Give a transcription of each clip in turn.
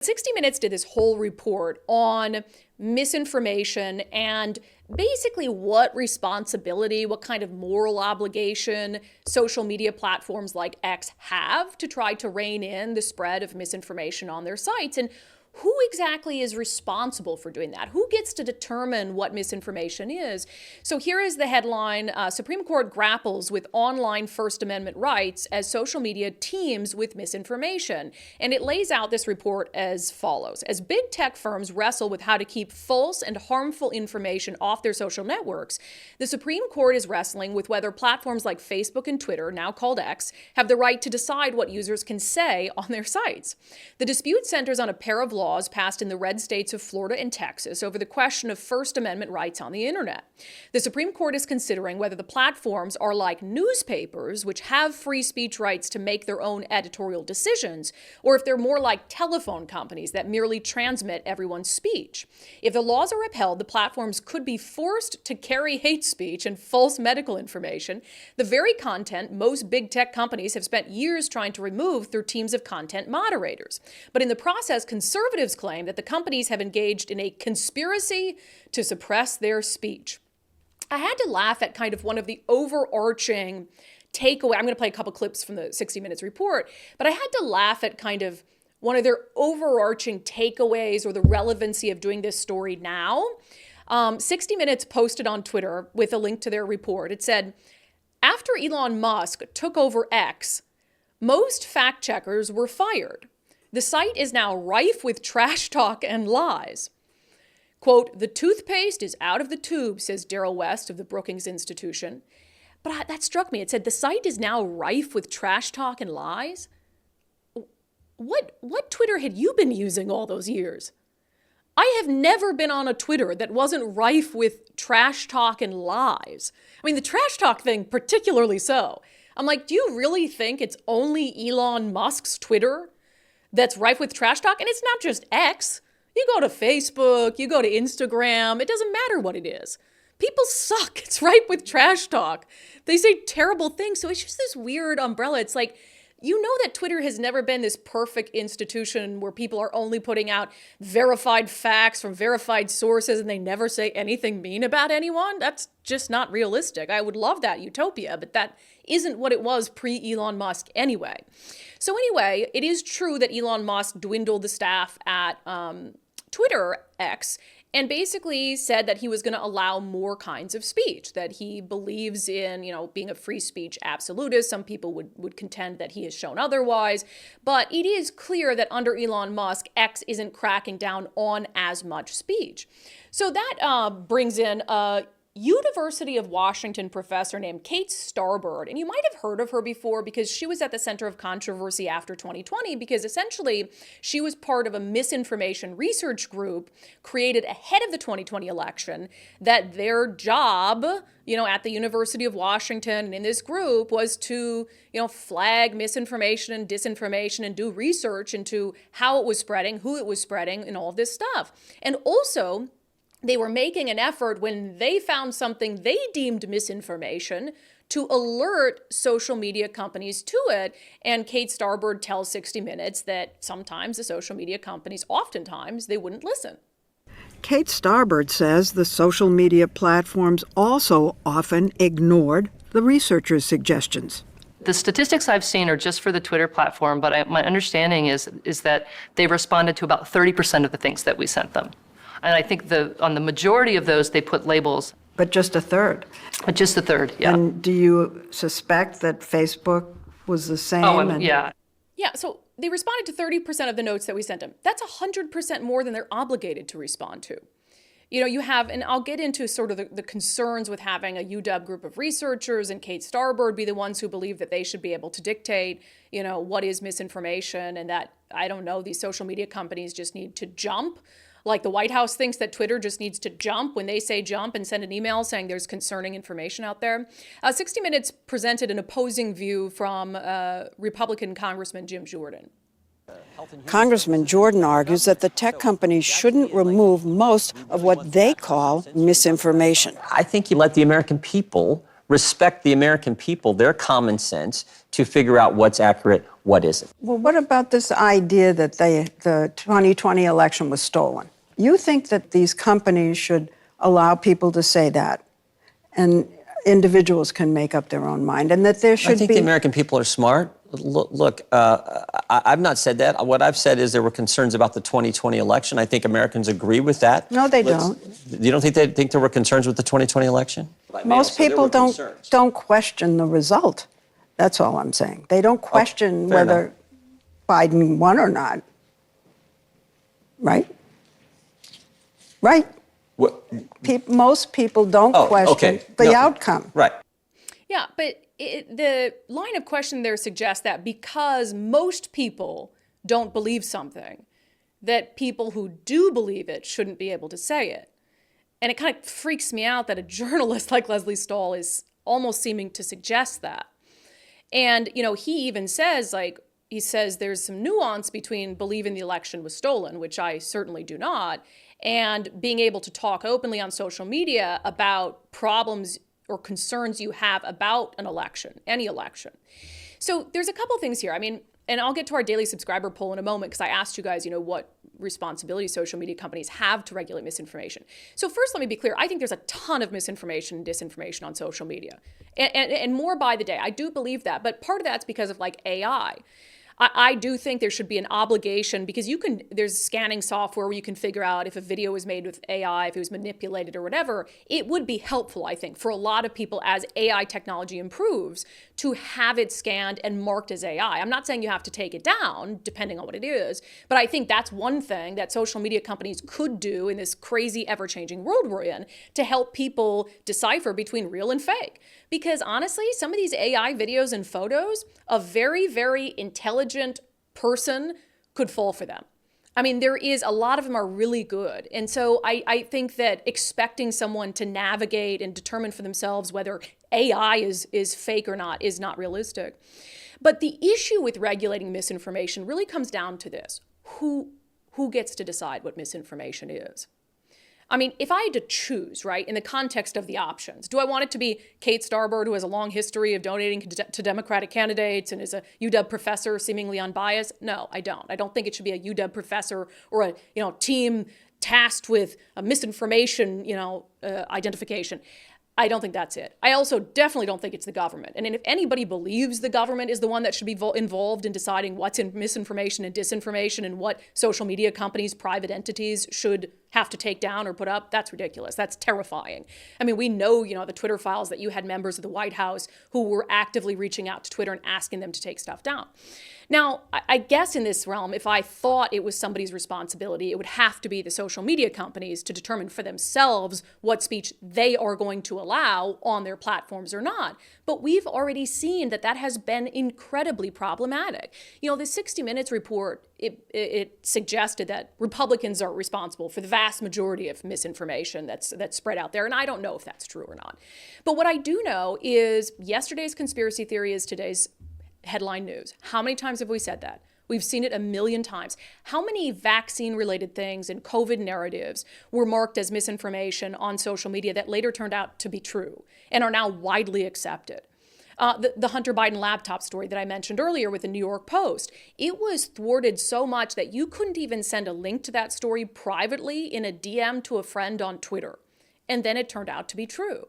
60 Minutes did this whole report on misinformation and basically what responsibility, what kind of moral obligation social media platforms like X have to try to rein in the spread of misinformation on their sites. And who exactly is responsible for doing that? Who gets to determine what misinformation is? So here is the headline: Supreme Court grapples with online First Amendment rights as social media teams with misinformation. And it lays out this report as follows. As big tech firms wrestle with how to keep false and harmful information off their social networks, the Supreme Court is wrestling with whether platforms like Facebook and Twitter, now called X, have the right to decide what users can say on their sites. The dispute centers on a pair of laws passed in the red states of Florida and Texas over the question of First Amendment rights on the internet. The Supreme Court is considering whether the platforms are like newspapers, which have free speech rights to make their own editorial decisions, or if they're more like telephone companies that merely transmit everyone's speech. If the laws are upheld, the platforms could be forced to carry hate speech and false medical information, the very content most big tech companies have spent years trying to remove through teams of content moderators. But in the process, conservatives claim that the companies have engaged in a conspiracy to suppress their speech. I had to laugh at kind of one of the overarching takeaway. I'm going to play a couple clips from the 60 Minutes report, but I had to laugh at kind of one of their overarching takeaways or the relevancy of doing this story now. 60 Minutes posted on Twitter with a link to their report. It said, after Elon Musk took over X, most fact checkers were fired. The site is now rife with trash talk and lies. Quote, the toothpaste is out of the tube, says Daryl West of the Brookings Institution. But that struck me. It said the site is now rife with trash talk and lies. What Twitter had you been using all those years? I have never been on a Twitter that wasn't rife with trash talk and lies. I mean, the trash talk thing particularly so. I'm like, do you really think it's only Elon Musk's Twitter that's rife with trash talk? And it's not just X. You go to Facebook, you go to Instagram, it doesn't matter what it is. People suck. It's rife with trash talk. They say terrible things. So it's just this weird umbrella. It's like, you know that Twitter has never been this perfect institution where people are only putting out verified facts from verified sources and they never say anything mean about anyone. That's just not realistic. I would love that utopia, but that isn't what it was pre-Elon Musk anyway. So anyway, it is true that Elon Musk dwindled the staff at Twitter X and basically said that he was going to allow more kinds of speech, that he believes in, being a free speech absolutist. Some people would contend that he has shown otherwise. But it is clear that under Elon Musk, X isn't cracking down on as much speech. So that brings in a University of Washington professor named Kate Starbird. And you might have heard of her before because she was at the center of controversy after 2020 because essentially she was part of a misinformation research group created ahead of the 2020 election that their job, at the University of Washington and in this group was to, flag misinformation and disinformation and do research into how it was spreading, who it was spreading, and all of this stuff. And also, they were making an effort when they found something they deemed misinformation to alert social media companies to it. And Kate Starbird tells 60 Minutes that sometimes the social media companies, oftentimes, they wouldn't listen. Kate Starbird says the social media platforms also often ignored the researchers' suggestions. The statistics I've seen are just for the Twitter platform, but my understanding is that they responded to about 30% of the things that we sent them. And I think on the majority of those, they put labels. But just a third? But just a third, yeah. And do you suspect that Facebook was the same? Yeah. Yeah, so they responded to 30% of the notes that we sent them. That's 100% more than they're obligated to respond to. You have, and I'll get into sort of the concerns with having a UW group of researchers and Kate Starbird be the ones who believe that they should be able to dictate, what is misinformation, and that, I don't know, these social media companies just need to jump. Like the White House thinks that Twitter just needs to jump when they say jump and send an email saying there's concerning information out there. 60 Minutes presented an opposing view from Republican Congressman Jim Jordan. Congressman Jordan argues that the tech companies shouldn't remove most of what they call misinformation. I think you let the American people respect the American people, their common sense, to figure out what's accurate, what isn't. Well, what about this idea that the 2020 election was stolen? You think that these companies should allow people to say that, and individuals can make up their own mind, and that there should be... I think the American people are smart. Look, I've not said that. What I've said is there were concerns about the 2020 election. I think Americans agree with that. No, they don't. You don't think they think there were concerns with the 2020 election? Most people don't question the result. That's all I'm saying. They don't question whether Biden won or not. Right? Right. Most people don't question the outcome. Right. Yeah, but the line of question there suggests that because most people don't believe something, that people who do believe it shouldn't be able to say it. And it kind of freaks me out that a journalist like Leslie Stahl is almost seeming to suggest that. And, you know, he even says, he says there's some nuance between believing the election was stolen, which I certainly do not, and being able to talk openly on social media about problems or concerns you have about an election, any election. So there's a couple things here. I mean, and I'll get to our daily subscriber poll in a moment because I asked you guys, you know, what responsibility social media companies have to regulate misinformation. So first, let me be clear. I think there's a ton of misinformation and disinformation on social media, and more by the day. I do believe that, but part of that's because of like AI. I do think there should be an obligation because there's scanning software where you can figure out if a video was made with AI, if it was manipulated or whatever. It would be helpful, I think, for a lot of people as AI technology improves to have it scanned and marked as AI. I'm not saying you have to take it down, depending on what it is, but I think that's one thing that social media companies could do in this crazy, ever-changing world we're in to help people decipher between real and fake. Because honestly, some of these AI videos and photos, a very, very intelligent person could fall for them. I mean, a lot of them are really good. And so I think that expecting someone to navigate and determine for themselves whether AI is fake or not is not realistic. But the issue with regulating misinformation really comes down to this. Who gets to decide what misinformation is? I mean, if I had to choose, right, in the context of the options, do I want it to be Kate Starbird, who has a long history of donating to Democratic candidates and is a UW professor seemingly unbiased? No, I don't. I don't think it should be a UW professor or a team tasked with a misinformation identification. I don't think that's it. I also definitely don't think it's the government. And if anybody believes the government is the one that should be involved in deciding what's in misinformation and disinformation and what social media companies, private entities should have to take down or put up, that's ridiculous. That's terrifying. I mean, we know, the Twitter files that you had members of the White House who were actively reaching out to Twitter and asking them to take stuff down. Now, I guess in this realm, if I thought it was somebody's responsibility, it would have to be the social media companies to determine for themselves what speech they are going to allow on their platforms or not. But we've already seen that has been incredibly problematic. The 60 Minutes report, it suggested that Republicans are responsible for the vast majority of misinformation that's spread out there. And I don't know if that's true or not. But what I do know is yesterday's conspiracy theory is today's headline news. How many times have we said that? We've seen it a million times. How many vaccine-related things and COVID narratives were marked as misinformation on social media that later turned out to be true and are now widely accepted? The Hunter Biden laptop story that I mentioned earlier with the New York Post, it was thwarted so much that you couldn't even send a link to that story privately in a DM to a friend on Twitter. And then it turned out to be true.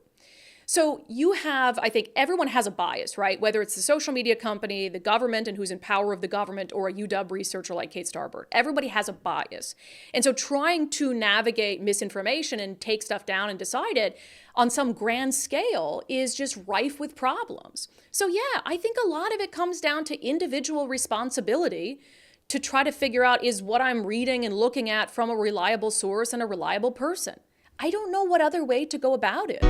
So I think everyone has a bias, right? Whether it's the social media company, the government, and who's in power of the government, or a UW researcher like Kate Starbird. Everybody has a bias. And so trying to navigate misinformation and take stuff down and decide it on some grand scale is just rife with problems. So yeah, I think a lot of it comes down to individual responsibility to try to figure out, is what I'm reading and looking at from a reliable source and a reliable person? I don't know what other way to go about it.